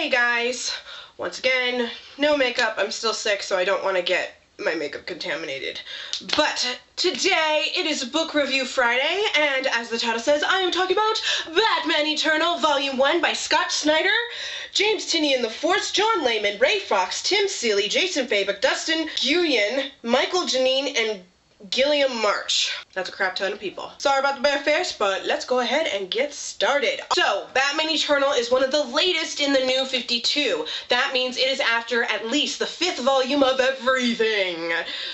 Hey guys, once again, no makeup. I'm still sick, so I don't want to get my makeup contaminated. But today it is Book Review Friday, and as the title says, I am talking about Batman Eternal Volume 1 by Scott Snyder, James Tynion IV, John Layman, Ray Fox, Tim Seeley, Jason Fabok, Dustin Nguyen, Michael Janine, and Gilliam March. That's a crap ton of people. Sorry about the bare face, but let's go ahead and get started. So, Batman Eternal is one of the latest in the New 52. That means it is after at least the 5th volume of everything.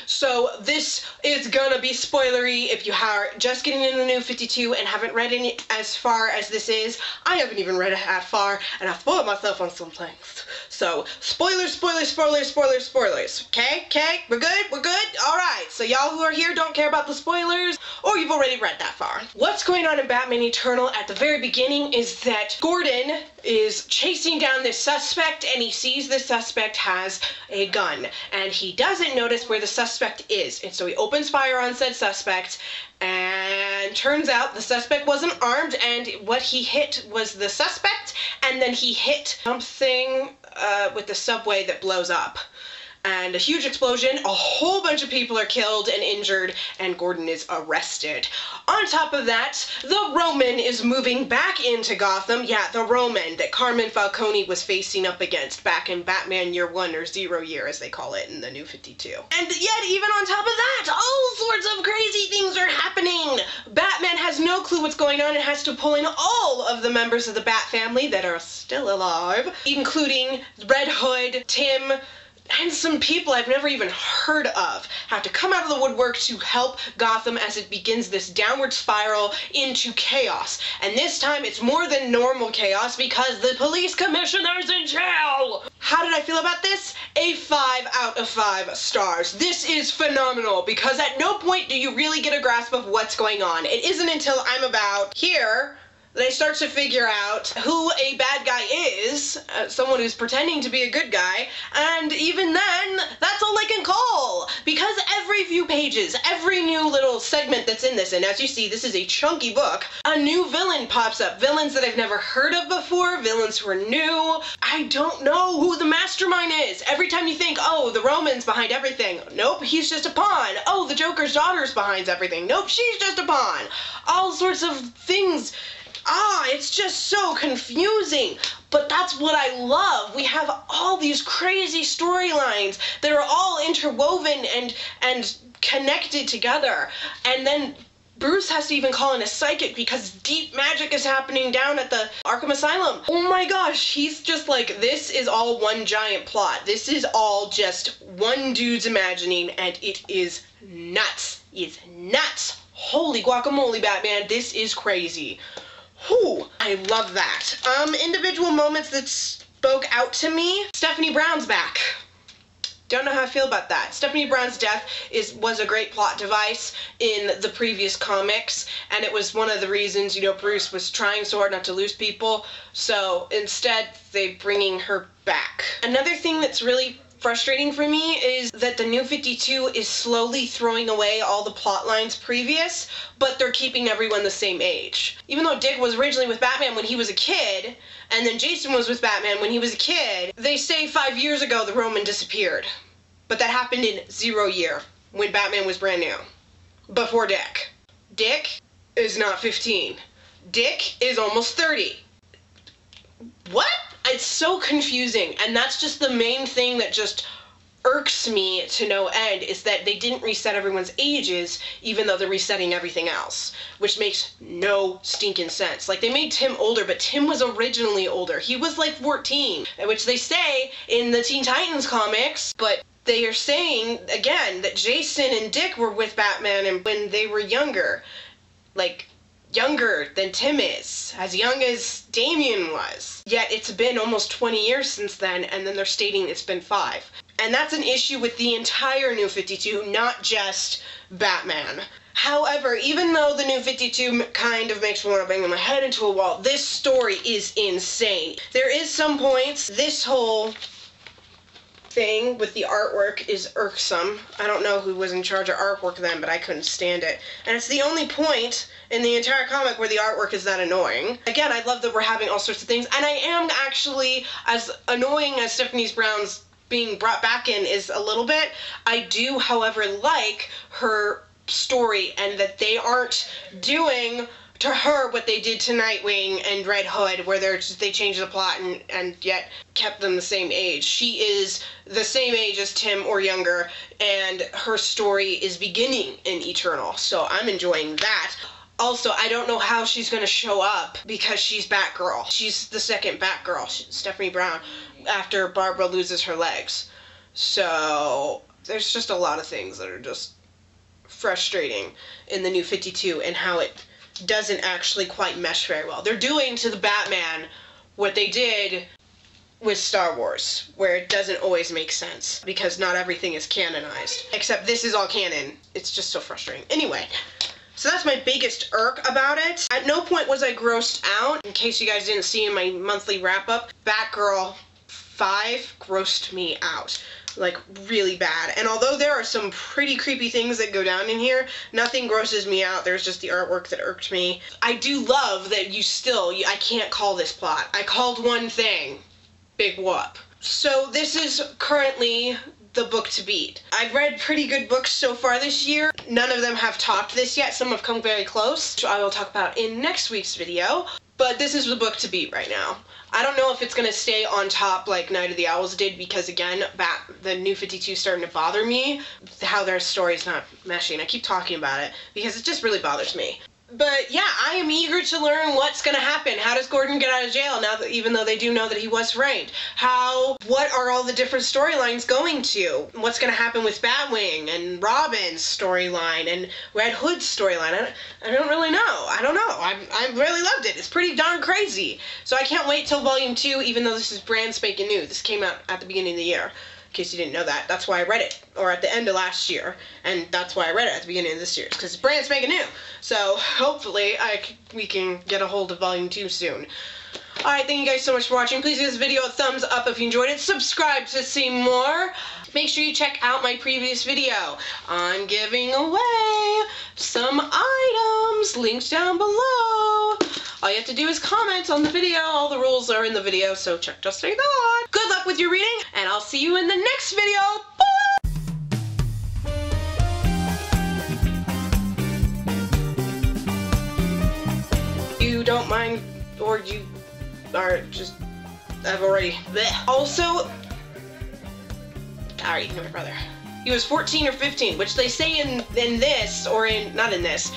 So, this is gonna be spoilery if you are just getting into the New 52 and haven't read any as far as this is. I haven't even read it that far, and I've spoiled myself on some things. So, spoilers, spoilers, spoilers, spoilers, spoilers. Okay? Okay? We're good? We're good? Alright, so y'all who are here don't care about the spoilers, or you've already read that far. What's going on in Batman Eternal at the very beginning is that Gordon is chasing down this suspect, and he sees the suspect has a gun, and he doesn't notice where the suspect is, and so he opens fire on said suspect, and turns out the suspect wasn't armed, and what he hit was the suspect, and then he hit something with the subway that blows up. And a huge explosion, a whole bunch of people are killed and injured, and Gordon is arrested. On top of that, the Roman is moving back into Gotham. Yeah, the Roman that Carmine Falcone was facing up against back in Batman Year 1, or 0 Year as they call it in the New 52. And yet, even on top of that, all sorts of crazy things are happening! Batman has no clue what's going on and has to pull in all of the members of the Bat family that are still alive, including Red Hood, Tim, and some people I've never even heard of have to come out of the woodwork to help Gotham as it begins this downward spiral into chaos. And this time it's more than normal chaos because the police commissioner's in jail! How did I feel about this? A 5 out of 5 stars. This is phenomenal because at no point do you really get a grasp of what's going on. It isn't until I'm about here they start to figure out who a bad guy is, someone who's pretending to be a good guy, and even then, that's all I can call. Because every few pages, every new little segment that's in this, and as you see, this is a chunky book, a new villain pops up. Villains that I've never heard of before, villains who are new. I don't know who the mastermind is. Every time you think, oh, the Roman's behind everything. Nope, he's just a pawn. Oh, the Joker's daughter's behind everything. Nope, she's just a pawn. All sorts of things. It's just so confusing, but that's what I love. We have all these crazy storylines that are all interwoven and connected together, and then Bruce has to even call in a psychic because deep magic is happening down at the Arkham Asylum. Oh my gosh, he's just like, this is all one giant plot. This is all just one dude's imagining, and it is nuts. It's nuts. Holy guacamole, Batman, this is crazy. Whew, I love that. Individual moments that spoke out to me. Stephanie Brown's back. Don't know how I feel about that. Stephanie Brown's death was a great plot device in the previous comics, and it was one of the reasons, you know, Bruce was trying so hard not to lose people, so instead they bringing her back. Another thing that's really frustrating for me is that the New 52 is slowly throwing away all the plot lines previous, but they're keeping everyone the same age. Even though Dick was originally with Batman when he was a kid, and then Jason was with Batman when he was a kid, they say 5 years ago the Roman disappeared. But that happened in 0 Year, when Batman was brand new. Before Dick. Dick is not 15. Dick is almost 30. What? It's so confusing, and that's just the main thing that just irks me to no end, is that they didn't reset everyone's ages, even though they're resetting everything else, which makes no stinking sense. Like, they made Tim older, but Tim was originally older. He was like 14, which they say in the Teen Titans comics, but they are saying, again, that Jason and Dick were with Batman and when they were younger. Like, younger than Tim is, as young as Damian was. Yet it's been almost 20 years since then, and then they're stating it's been 5. And that's an issue with the entire New 52, not just Batman. However, even though the New 52 kind of makes me want to bang my head into a wall, this story is insane. There is some points, this whole thing with the artwork is irksome. I don't know who was in charge of artwork then, but I couldn't stand it. And it's the only point in the entire comic where the artwork is that annoying. Again, I love that we're having all sorts of things, and I am actually, as annoying as Stephanie Brown's being brought back in is a little bit, I do, however, like her story, and that they aren't doing to her what they did to Nightwing and Red Hood, where they changed the plot and yet kept them the same age. She is the same age as Tim or younger, and her story is beginning in Eternal, so I'm enjoying that. Also, I don't know how she's going to show up because she's Batgirl. She's the second Batgirl, Stephanie Brown, after Barbara loses her legs. So there's just a lot of things that are just frustrating in the New 52 and how it doesn't actually quite mesh very well. They're doing to the Batman what they did with Star Wars, where it doesn't always make sense because not everything is canonized. Except this is all canon. It's just so frustrating. Anyway, so that's my biggest irk about it. At no point was I grossed out. In case you guys didn't see in my monthly wrap-up, Batgirl 5 grossed me out. Like, really bad. And although there are some pretty creepy things that go down in here, nothing grosses me out. There's just the artwork that irked me. I do love that I can't call this plot. I called one thing. Big whoop. So this is currently the book to beat. I've read pretty good books so far this year. None of them have topped this yet. Some have come very close, which I will talk about in next week's video. But this is the book to beat right now. I don't know if it's going to stay on top like Night of the Owls did, because again, the New 52 is starting to bother me, how their story's not meshing. I keep talking about it because it just really bothers me. But yeah, I am eager to learn what's going to happen. How does Gordon get out of jail now that, even though they do know that he was framed? What are all the different storylines going to? What's going to happen with Batwing and Robin's storyline and Red Hood's storyline? I don't really know. I don't know. I really loved it. It's pretty darn crazy. So I can't wait till volume 2, even though this is brand spanking new. This came out at the beginning of the year. In case you didn't know that. That's why I read it, or at the end of last year, and that's why I read it at the beginning of this year, because it's brand spanking new. So hopefully we can get a hold of volume 2 soon. Alright, thank you guys so much for watching. Please give this video a thumbs up if you enjoyed it. Subscribe to see more. Make sure you check out my previous video. I'm giving away some items. Links down below. All you have to do is comment on the video. All the rules are in the video, so check to stay on. Good luck with your reading, and I'll see you in the next video. Bye! You don't mind, or you are just, I've already, bleh. Also, alright, you know my brother. He was 14 or 15, which they say in this, or not in this.